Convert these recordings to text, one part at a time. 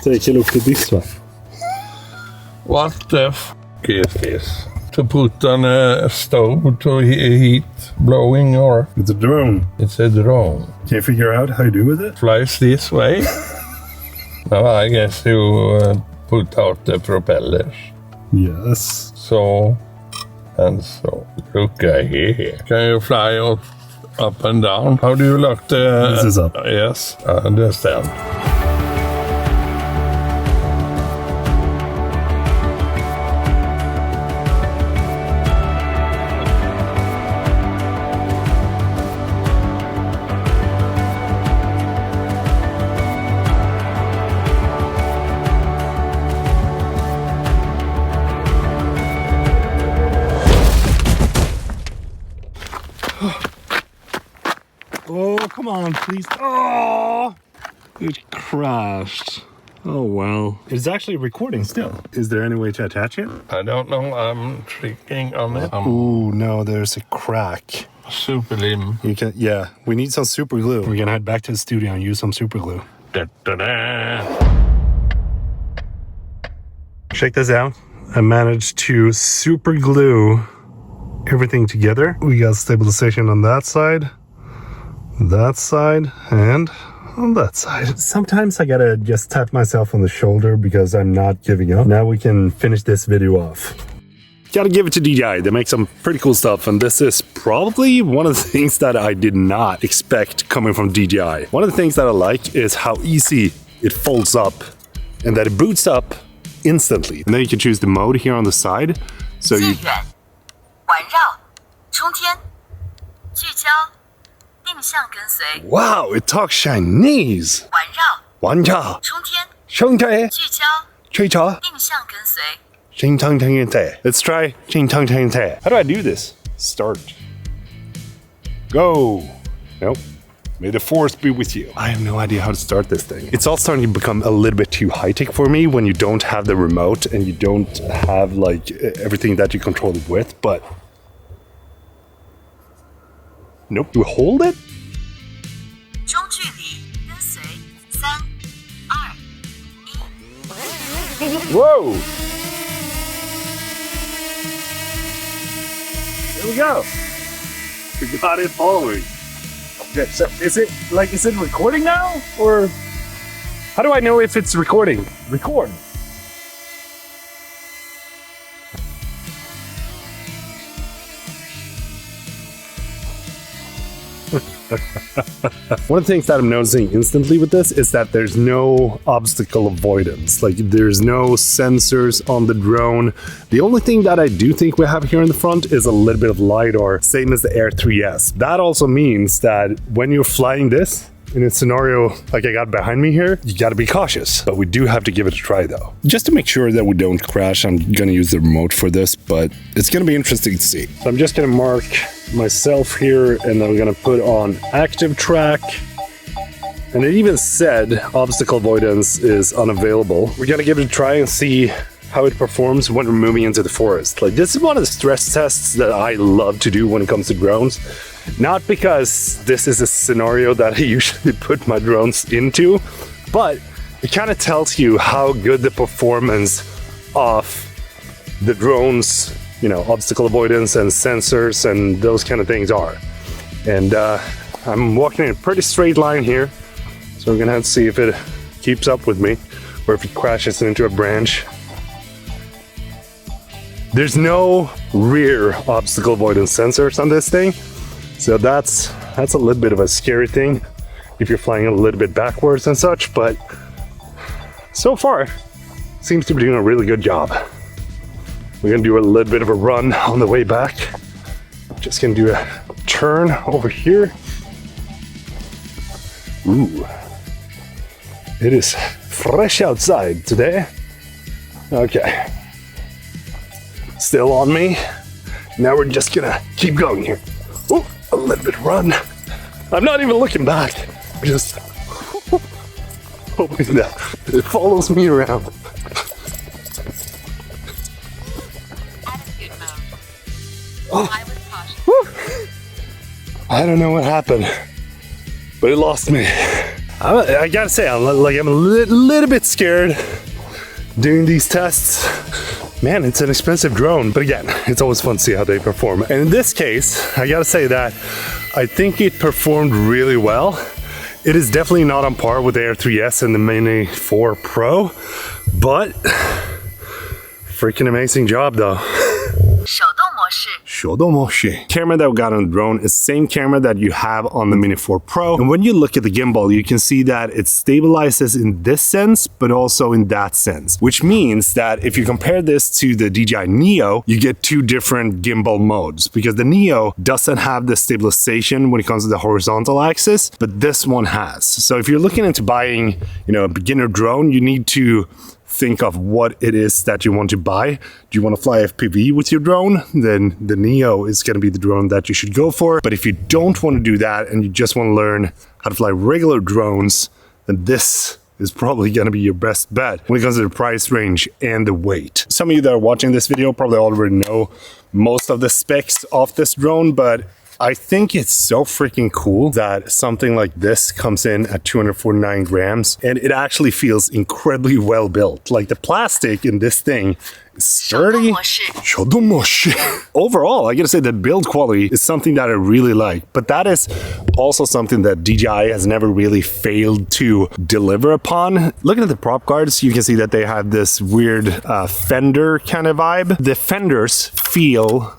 Take a look at this one. What the f is this? To put on a stove to heat blowing, or? It's a drone. It's a drone. Can you figure out how you do with it? Flies this way. Well, I guess you put out the propellers. Yes. So and so. Look here. Can you fly up and down? How do you lock the... This is up. Yes, I understand. Oh, come on, please. Oh, it crashed. Oh, well. It's actually recording still. Is there any way to attach it? I don't know. I'm tricking on it. Oh, no, there's a crack. Super limb. You can, yeah, we need some super glue. We're gonna head back to the studio and use some super glue. Check this out. I managed to super glue everything together. We got stabilization on that side, and on that side. Sometimes I gotta just tap myself on the shoulder because I'm not giving up. Now we can finish this video off. Gotta give it to DJI. They make some pretty cool stuff, and this is probably one of the things that I did not expect coming from DJI. One of the things that I like is how easy it folds up and that it boots up instantly. And then you can choose the mode here on the side. So you... Wow, it talks Chinese. 环绕 充电 吹潮 Let's try How do I do this? Start. Go. Nope. May the force be with you. I have no idea how to start this thing. It's all starting to become a little bit too high-tech for me when you don't have the remote and you don't have like everything that you control it with, but... Nope. Do we hold it? Whoa! There we go. We got it following. Okay, so is it recording now? Or how do I know if it's recording? Record. One of the things that I'm noticing instantly with this is that there's no obstacle avoidance. Like, there's no sensors on the drone. The only thing that I do think we have here in the front is a little bit of LiDAR, same as the Air 3S. That also means that when you're flying this, in a scenario like I got behind me here, you gotta be cautious. But we do have to give it a try though. Just to make sure that we don't crash, I'm gonna use the remote for this, but it's gonna be interesting to see. So I'm just gonna mark myself here and I'm gonna put on active track. And it even said obstacle avoidance is unavailable. We're gonna give it a try and see how it performs when we're moving into the forest. Like, this is one of the stress tests that I love to do when it comes to drones. Not because this is a scenario that I usually put my drones into, but it kind of tells you how good the performance of the drones, you know, obstacle avoidance and sensors and those kind of things are. And I'm walking in a pretty straight line here, so we're gonna have to see if it keeps up with me or if it crashes into a branch. There's no rear obstacle avoidance sensors on this thing, so that's a little bit of a scary thing if you're flying a little bit backwards and such, but so far seems to be doing a really good job. We're gonna do a little bit of a run on the way back. Just gonna do a turn over here. Ooh, it is fresh outside today. Okay. Still on me. Now we're just gonna keep going here. Ooh, a little bit of run. I'm not even looking back. I'm just hoping that it follows me around. Oh. I don't know what happened, but it lost me. I gotta say, I'm a little bit scared doing these tests. Man, it's an expensive drone, but again, it's always fun to see how they perform. And in this case, I gotta say that I think it performed really well. It is definitely not on par with the Air 3S and the Mini 4 Pro, but freaking amazing job though. Camera that we got on the drone is the same camera that you have on the Mini 4 Pro. And when you look at the gimbal, you can see that it stabilizes in this sense, but also in that sense. Which means that if you compare this to the DJI Neo, you get two different gimbal modes. Because the Neo doesn't have the stabilization when it comes to the horizontal axis, but this one has. So if you're looking into buying, a beginner drone, you need to think of what it is that you want to buy. Do you want to fly FPV with your drone? Then the Neo is going to be the drone that you should go for. But if you don't want to do that and you just want to learn how to fly regular drones, then this is probably going to be your best bet when it comes to the price range and the weight. Some of you that are watching this video probably already know most of the specs of this drone, but I think it's so freaking cool that something like this comes in at 249 grams and it actually feels incredibly well built. Like the plastic in this thing is sturdy. Overall, I gotta say the build quality is something that I really like, but that is also something that DJI has never really failed to deliver upon. Looking at the prop guards, you can see that they have this weird fender kind of vibe. The fenders feel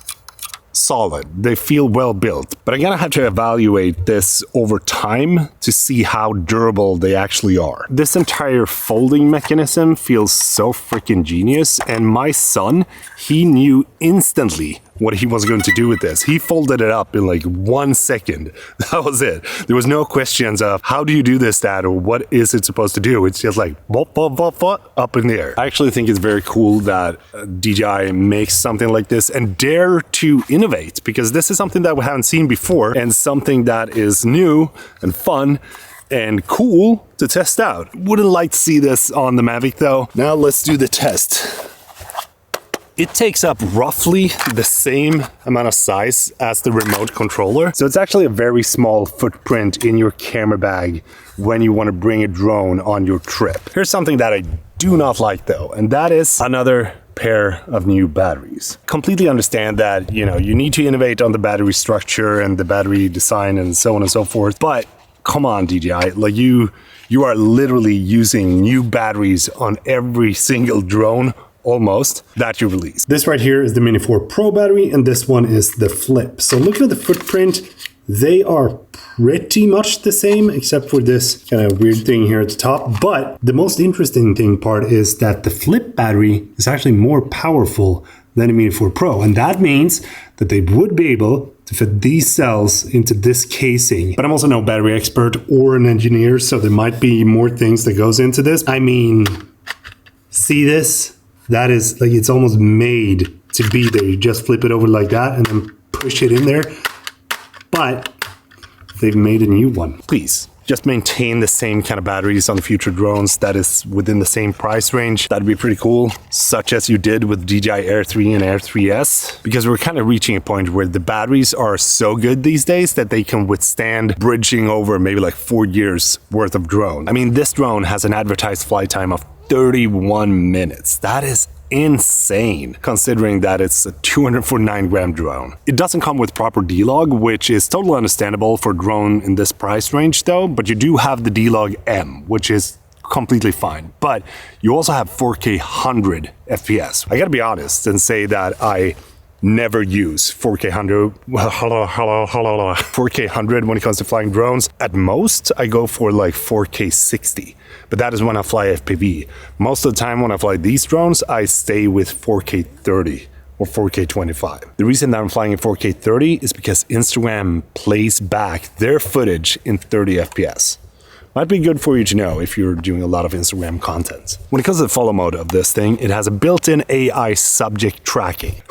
solid. They feel well built, but I'm gonna have to evaluate this over time to see how durable they actually are. This entire folding mechanism feels so freaking genius, and my son, he knew instantly what he was going to do with this. He folded it up in like 1 second. That was it. There was no questions of how do you do this, Dad, or what is it supposed to do? It's just like up in the air. I actually think it's very cool that DJI makes something like this and dare to innovate, because this is something that we haven't seen before and something that is new and fun and cool to test out. Wouldn't like to see this on the Mavic though. Now let's do the test. It takes up roughly the same amount of size as the remote controller. So it's actually a very small footprint in your camera bag when you want to bring a drone on your trip. Here's something that I do not like though, and that is another pair of new batteries. Completely understand that, you need to innovate on the battery structure and the battery design and so on and so forth, but come on, DJI, like you are literally using new batteries on every single drone almost that you release. This right here is the Mini 4 Pro battery, and this one is the Flip. So looking at the footprint, they are pretty much the same, except for this kind of weird thing here at the top. But the most interesting part is that the Flip battery is actually more powerful than the Mini 4 Pro. And that means that they would be able to fit these cells into this casing. But I'm also no battery expert or an engineer, so there might be more things that goes into this. I mean, see this? That is like, it's almost made to be there. You just flip it over like that and then push it in there. But they've made a new one. Please, just maintain the same kind of batteries on the future drones that is within the same price range. That'd be pretty cool, such as you did with DJI Air 3 and Air 3S, because we're kind of reaching a point where the batteries are so good these days that they can withstand bridging over maybe like 4 years worth of drone. I mean, this drone has an advertised flight time of 31 minutes. That is insane, considering that it's a 249 gram drone. It doesn't come with proper D-Log, which is totally understandable for a drone in this price range though, but you do have the D-Log M, which is completely fine. But you also have 4K 100 FPS. I gotta be honest and say that I never use 4K 100, 4K 100 when it comes to flying drones. At most, I go for like 4K 60, but that is when I fly FPV. Most of the time when I fly these drones, I stay with 4K 30 or 4K 25. The reason that I'm flying in 4K 30 is because Instagram plays back their footage in 30 FPS. Might be good for you to know if you're doing a lot of Instagram content. When it comes to the follow mode of this thing, it has a built-in AI subject tracking.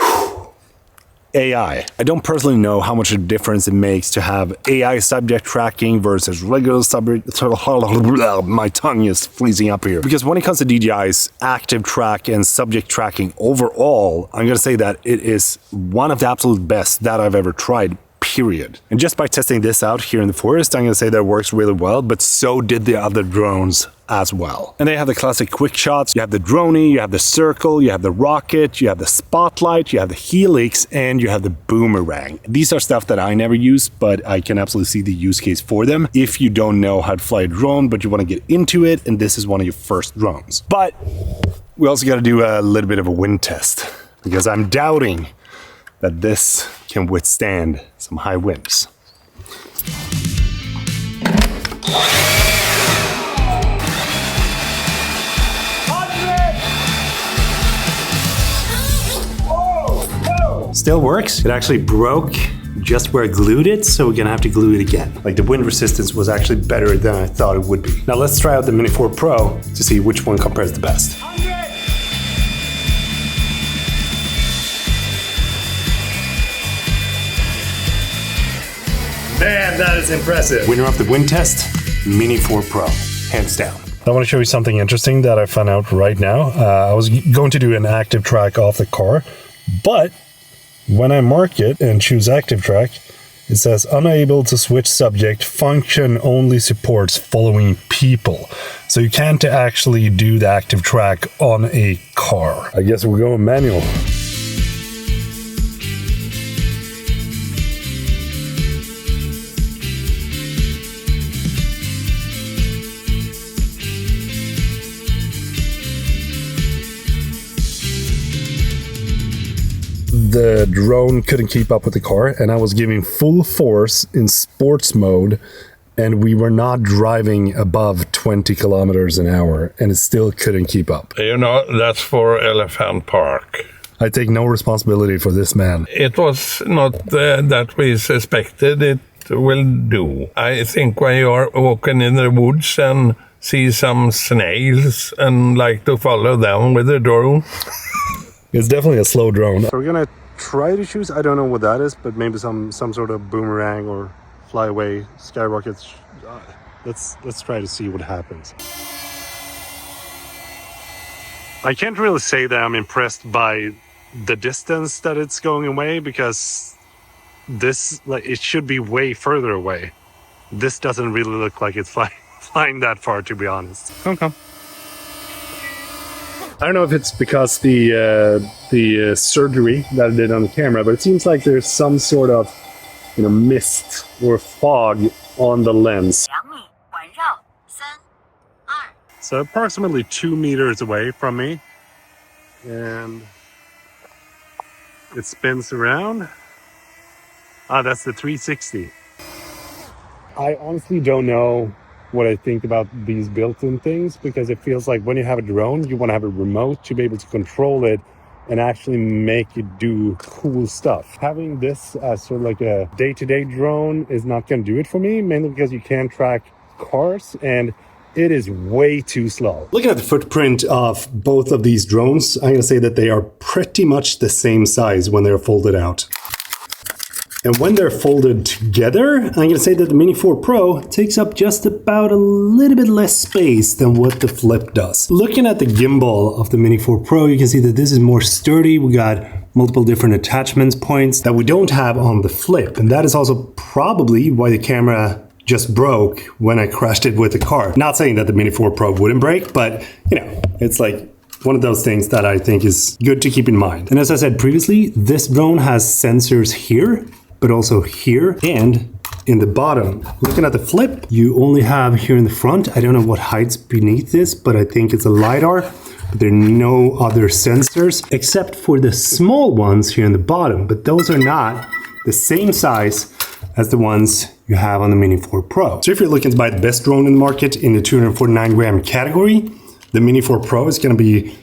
AI. I don't personally know how much of a difference it makes to have AI subject tracking versus regular subject. My tongue is freezing up here. Because when it comes to DJI's active track and subject tracking overall, I'm going to say that it is one of the absolute best that I've ever tried. period. And just by testing this out here in the forest, I'm gonna say that it works really well, but so did the other drones as well. And they have the classic quick shots. You have the droney, you have the circle, you have the rocket, you have the spotlight, you have the helix, and you have the boomerang. These are stuff that I never use, but I can absolutely see the use case for them if you don't know how to fly a drone, but you want to get into it, and this is one of your first drones. But we also got to do a little bit of a wind test, because I'm doubting that this can withstand some high winds. Still works. It actually broke just where I glued it, so we're gonna have to glue it again. Like, the wind resistance was actually better than I thought it would be. Now let's try out the Mini 4 Pro to see which one compares the best. Man, that is impressive. Winner of the wind test, Mini 4 Pro, hands down. I want to show you something interesting that I found out right now. I was going to do an active track off the car, but when I mark it and choose active track, it says unable to switch subject, function only supports following people. So you can't actually do the active track on a car. I guess we're going manual. The drone couldn't keep up with the car, and I was giving full force in sports mode, and we were not driving above 20 kilometers an hour, and it still couldn't keep up. You know, that's for Elephant Park. I take no responsibility for this man. It was not that we suspected it will do. I think when you are walking in the woods and see some snails and like to follow them with a drone. It's definitely a slow drone. So we're gonna try to choose, I don't know what that is, but maybe some sort of boomerang or flyaway skyrockets. Let's try to see what happens. I can't really say that I'm impressed by the distance that it's going away, because this, like, it should be way further away. This doesn't really look like it's flying that far, to be honest. Come. I don't know if it's because the surgery that I did on the camera, but it seems like there's some sort of, mist or fog on the lens. So approximately 2 meters away from me, and it spins around. That's the 360. I honestly don't know what I think about these built-in things, because it feels like when you have a drone, you want to have a remote to be able to control it and actually make it do cool stuff. Having this as sort of like a day-to-day drone is not going to do it for me, mainly because you can't track cars and it is way too slow. Looking at the footprint of both of these drones, I'm going to say that they are pretty much the same size when they're folded out. And when they're folded together, I'm going to say that the Mini 4 Pro takes up just about a little bit less space than what the Flip does. Looking at the gimbal of the Mini 4 Pro, you can see that this is more sturdy. We got multiple different attachment points that we don't have on the Flip. And that is also probably why the camera just broke when I crashed it with the car. Not saying that the Mini 4 Pro wouldn't break, but it's like one of those things that I think is good to keep in mind. And as I said previously, this drone has sensors here, but also here and in the bottom. Looking at the Flip, you only have here in the front, I don't know what hides beneath this, but I think it's a LiDAR. But there are no other sensors except for the small ones here in the bottom, but those are not the same size as the ones you have on the Mini 4 Pro. So if you're looking to buy the best drone in the market in the 249 gram category, the Mini 4 Pro is going to be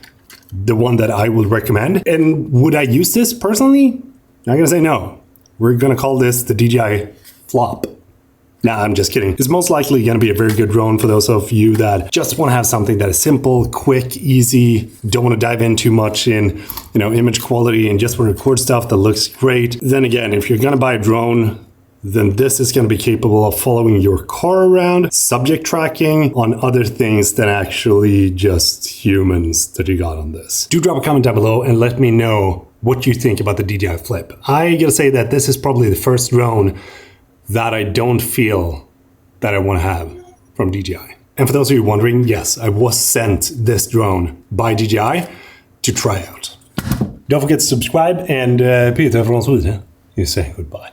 the one that I would recommend. And would I use this personally? I'm going to say no. We're going to call this the DJI Flop. Nah, I'm just kidding. It's most likely going to be a very good drone for those of you that just want to have something that is simple, quick, easy, don't want to dive in too much in, image quality and just want to record stuff that looks great. Then again, if you're going to buy a drone, then this is going to be capable of following your car around, subject tracking on other things than actually just humans that you got on this. Do drop a comment down below and let me know what you think about the DJI Flip. I gotta say that this is probably the first drone that I don't feel that I want to have from DJI. And for those of you wondering, yes, I was sent this drone by DJI to try out. Don't forget to subscribe, and Peter från Sweden is saying goodbye.